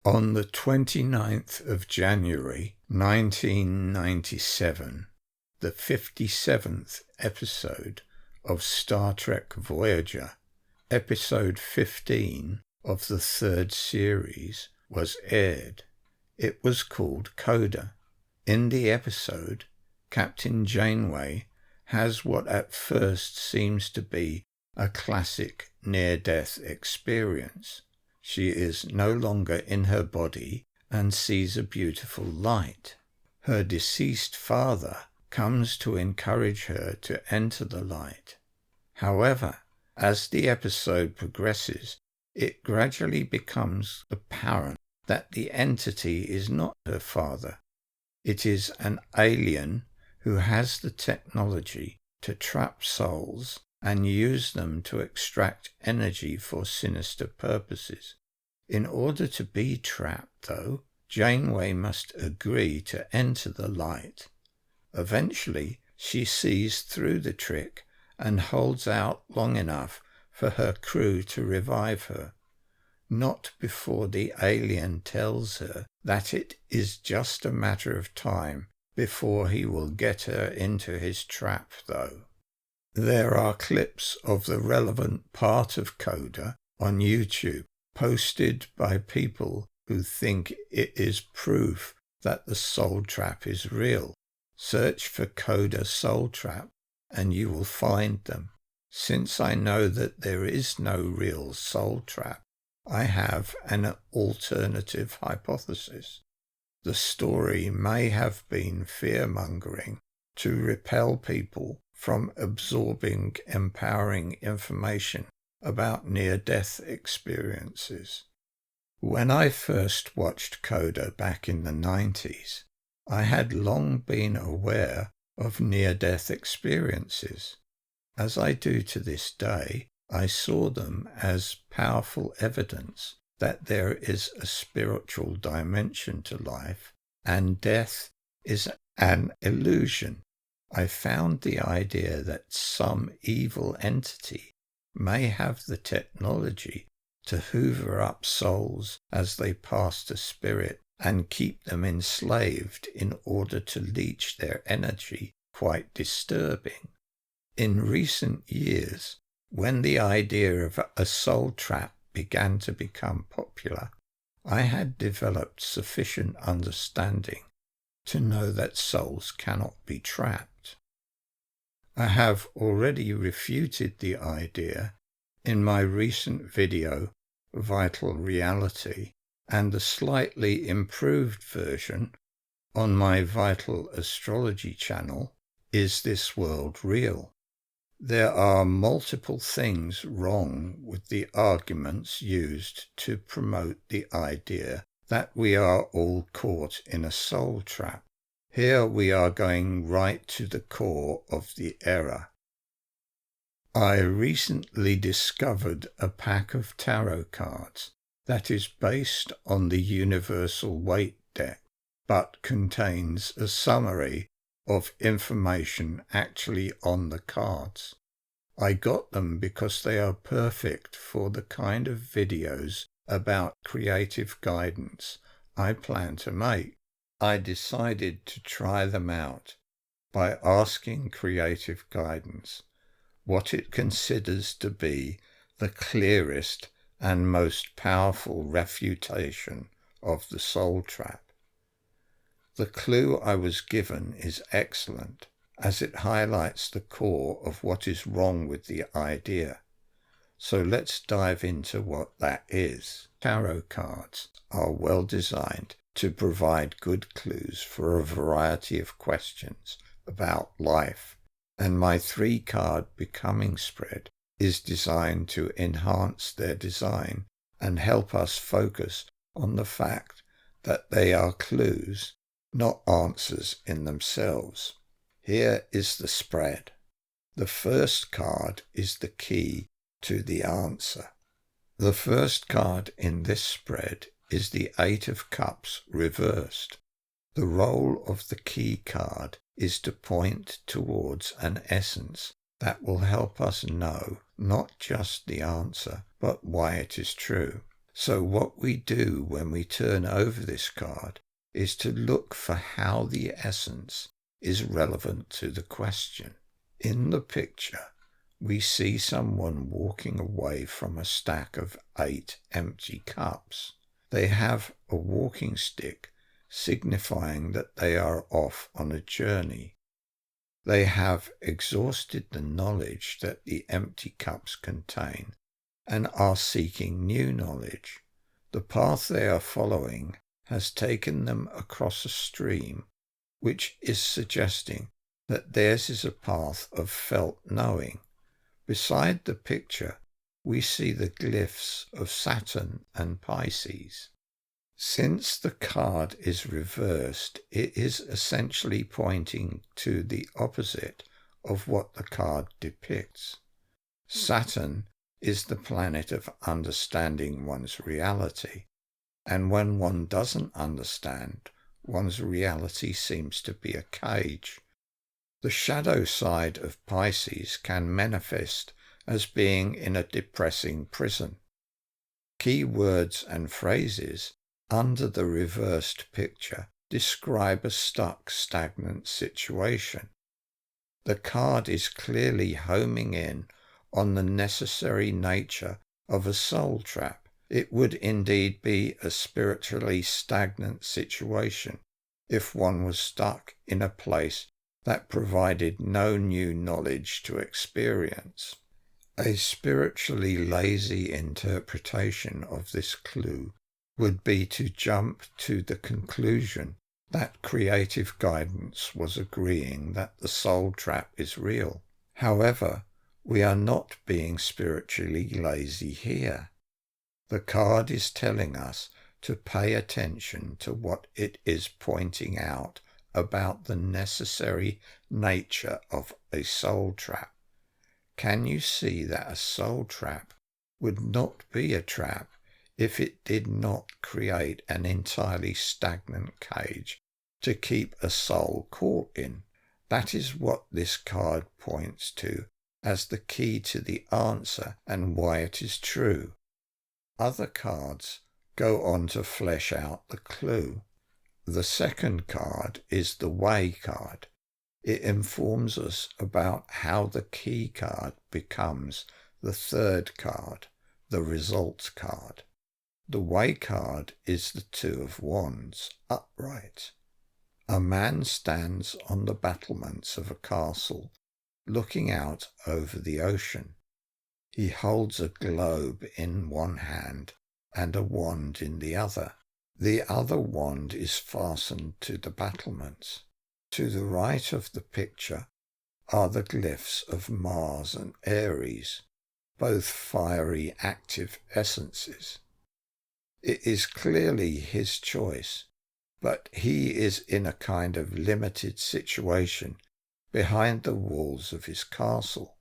On the 29th of January 1997, the 57th episode of Star Trek Voyager, episode 15 of the third series, was aired. It was called Coda. In the episode, Captain Janeway has what at first seems to be a classic near-death experience. She is no longer in her body and sees a beautiful light. Her deceased father comes to encourage her to enter the light. However, as the episode progresses, it gradually becomes apparent that the entity is not her father. It is an alien who has the technology to trap souls and use them to extract energy for sinister purposes. In order to be trapped, though, Janeway must agree to enter the light. Eventually, she sees through the trick and holds out long enough for her crew to revive her. Not before the alien tells her that it is just a matter of time before he will get her into his trap, though. There are clips of the relevant part of Coda on YouTube, posted by people who think it is proof that the soul trap is real. Search for Coda soul trap and you will find them. Since I know that there is no real soul trap, I have an alternative hypothesis. The story may have been fear-mongering to repel people from absorbing empowering information about near-death experiences. When I first watched Coda back in the 90s, I had long been aware of near-death experiences. As I do to this day, I saw them as powerful evidence that there is a spiritual dimension to life and death is an illusion. I found the idea that some evil entity may have the technology to hoover up souls as they pass to spirit and keep them enslaved in order to leech their energy quite disturbing. In recent years, when the idea of a soul trap began to become popular, I had developed sufficient understanding to know that souls cannot be trapped. I have already refuted the idea in my recent video, Vital Reality, and the slightly improved version on my Vital Astrology channel, Is This World Real? There are multiple things wrong with the arguments used to promote the idea that we are all caught in a soul trap. Here we are going right to the core of the error. I recently discovered a pack of tarot cards that is based on the Universal Weight deck, but contains a summary of information actually on the cards. I got them because they are perfect for the kind of videos about creative guidance I plan to make. I decided to try them out by asking creative guidance what it considers to be the clearest and most powerful refutation of the soul trap. The clue I was given is excellent, as it highlights the core of what is wrong with the idea. So let's dive into what that is. Tarot cards are well designed to provide good clues for a variety of questions about life, and my 3-card Becoming spread is designed to enhance their design and help us focus on the fact that they are clues, not answers in themselves. Here is the spread. The first card is the key to the answer. The first card in this spread is the 8 of Cups reversed. The role of the key card is to point towards an essence that will help us know not just the answer, but why it is true. So what we do when we turn over this card is to look for how the essence is relevant to the question. In the picture, we see someone walking away from a stack of 8 empty cups. They have a walking stick, signifying that they are off on a journey. They have exhausted the knowledge that the empty cups contain and are seeking new knowledge. The path they are following has taken them across a stream, which is suggesting that theirs is a path of felt knowing. Beside the picture, we see the glyphs of Saturn and Pisces. Since the card is reversed, it is essentially pointing to the opposite of what the card depicts. Saturn is the planet of understanding one's reality, and when one doesn't understand, one's reality seems to be a cage. The shadow side of Pisces can manifest as being in a depressing prison. Key words and phrases under the reversed picture describe a stuck, stagnant situation. The card is clearly homing in on the necessary nature of a soul trap. It would indeed be a spiritually stagnant situation if one was stuck in a place that provided no new knowledge to experience. A spiritually lazy interpretation of this clue would be to jump to the conclusion that creative guidance was agreeing that the soul trap is real. However, we are not being spiritually lazy here. The card is telling us to pay attention to what it is pointing out about the necessary nature of a soul trap. Can you see that a soul trap would not be a trap if it did not create an entirely stagnant cage to keep a soul caught in? That is what this card points to as the key to the answer and why it is true. Other cards go on to flesh out the clue. The second card is the way card. It informs us about how the key card becomes the third card, the results card. The way card is the Two of Wands, upright. A man stands on the battlements of a castle, looking out over the ocean. He holds a globe in one hand and a wand in the other. The other wand is fastened to the battlements. To the right of the picture are the glyphs of Mars and Aries, both fiery active essences. It is clearly his choice, but he is in a kind of limited situation behind the walls of his castle.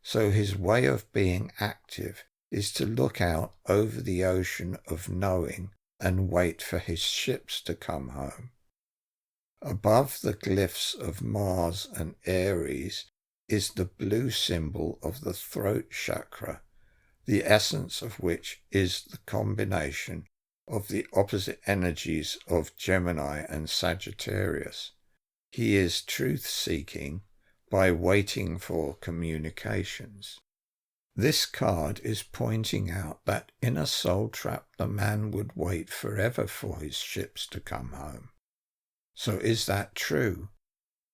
So his way of being active is to look out over the ocean of knowing and wait for his ships to come home. Above the glyphs of Mars and Aries is the blue symbol of the throat chakra, the essence of which is the combination of the opposite energies of Gemini and Sagittarius. He is truth-seeking by waiting for communications. This card is pointing out that in a soul trap the man would wait forever for his ships to come home. So is that true?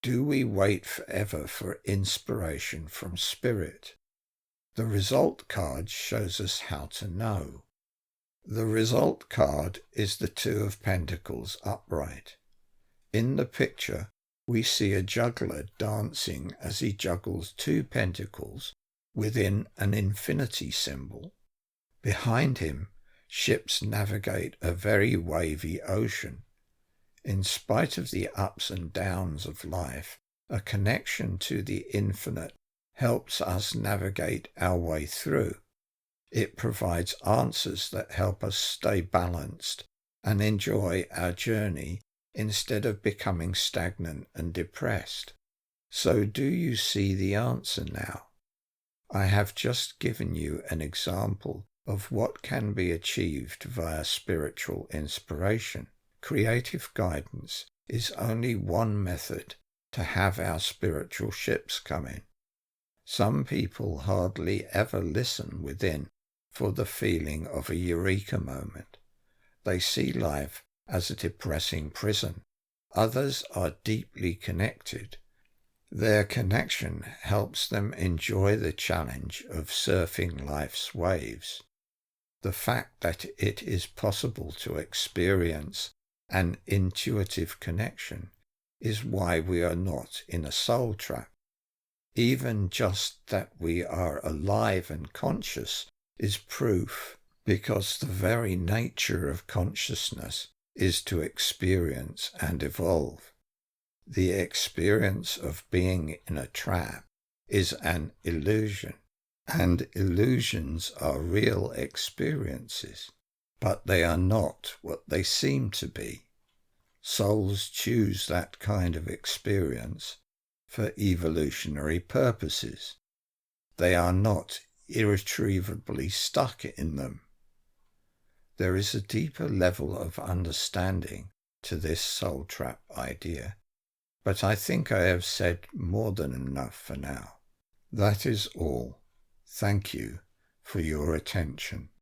Do we wait forever for inspiration from spirit? The result card shows us how to know. The result card is the Two of Pentacles upright. In the picture, we see a juggler dancing as he juggles 2 pentacles within an infinity symbol. Behind him, ships navigate a very wavy ocean. In spite of the ups and downs of life, a connection to the infinite helps us navigate our way through. It provides answers that help us stay balanced and enjoy our journey instead of becoming stagnant and depressed. So do you see the answer now? I have just given you an example of what can be achieved via spiritual inspiration. Creative guidance is only one method to have our spiritual ships come in. Some people hardly ever listen within for the feeling of a eureka moment. They see life as a depressing prison. Others are deeply connected. Their connection helps them enjoy the challenge of surfing life's waves. The fact that it is possible to experience an intuitive connection is why we are not in a soul trap. Even just that we are alive and conscious is proof, because the very nature of consciousness is to experience and evolve. The experience of being in a trap is an illusion, and illusions are real experiences, but they are not what they seem to be. Souls choose that kind of experience for evolutionary purposes. They are not irretrievably stuck in them. There is a deeper level of understanding to this soul trap idea, but I think I have said more than enough for now. That is all. Thank you for your attention.